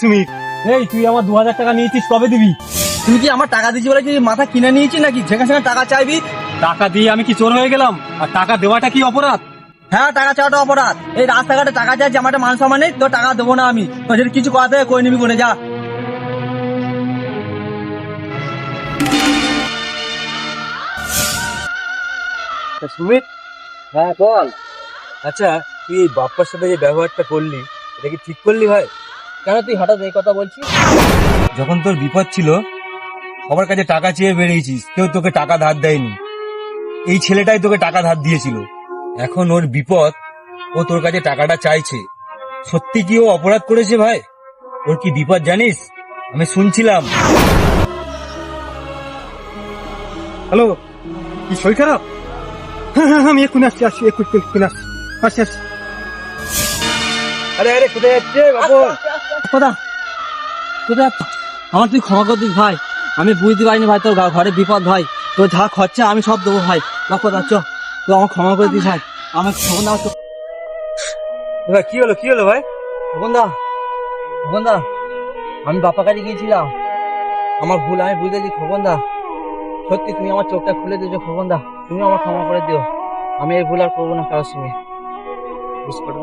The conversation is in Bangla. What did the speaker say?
সুমিত, এই তুই আমার 2000 টাকা নিয়েছিস, কবে দিবি? তুই কি আমার টাকা দিয়েছি বলে কি মাথা কিনে নিয়েছিস নাকি? যেখানে সেখানে টাকা চাইবি? টাকা দিয়ে আমি কি চোর হয়ে গেলাম? আর টাকা দেওয়াটা কি অপরাধ? হ্যাঁ, টাকা চাওয়াটা অপরাধ। এই রাস্তাঘাটে টাকা চাইছি, আমার একটা মান সম্মান নেই, তো টাকা দেবো না আমি। তো যদি কিছু করাতে হয় করে নিবি, করে যা। সুমিত, হ্যাঁ বল। আচ্ছা তুই এই বাপ্পার সাথে যে ব্যবহারটা করলি, এটা কি ঠিক করলি ভাই? কেন তুই হঠাৎ এই কথা বলছিস? যখন তোর বিপদ ছিল, সবার কাছে টাকা চেয়ে বেরিয়েছিস, কেউ তোকে টাকা ধার দেয়নি। এই ছেলেটাই তোকে টাকা ধার দিয়েছিল। এখন ওর বিপদ, ও তোর কাছে টাকাটা চাইছে। সত্যি কি ও অপরাধ করেছে ভাই? ওর কি বিপদ জানিস? আমি শুনছিলাম। হ্যালো, কি শরীর খারাপ? হ্যাঁ হ্যাঁ, আমি এক্ষুনি আসছি, এক্ষুনি আসছি। আরে আরে, কোথায় যাচ্ছে বাবু? কোথা কোথায়? আমার তুই ক্ষমা করে দিস ভাই, আমি বুঝতে পারিনি ভাই, তোর ঘরে বিপদ ভাই। তোর যা খরচা আমি সব দেবো ভাই। কোথা চ, তুই আমার ক্ষমা করে দিস ভাই। আমার খবর না, ভাই কি হলো ভাই? খোকনদা, আমি বাপা কাছে গিয়েছিলাম, আমার ভুল আমি বুঝেছি খোকনদা। সত্যি তুমি আমার চোখটা খুলে দিয়েছো খোকনদা, তুমি আমার ক্ষমা করে দিও। আমি এই ভুল আর করবো না কারোর সঙ্গে। বুঝতে পারো?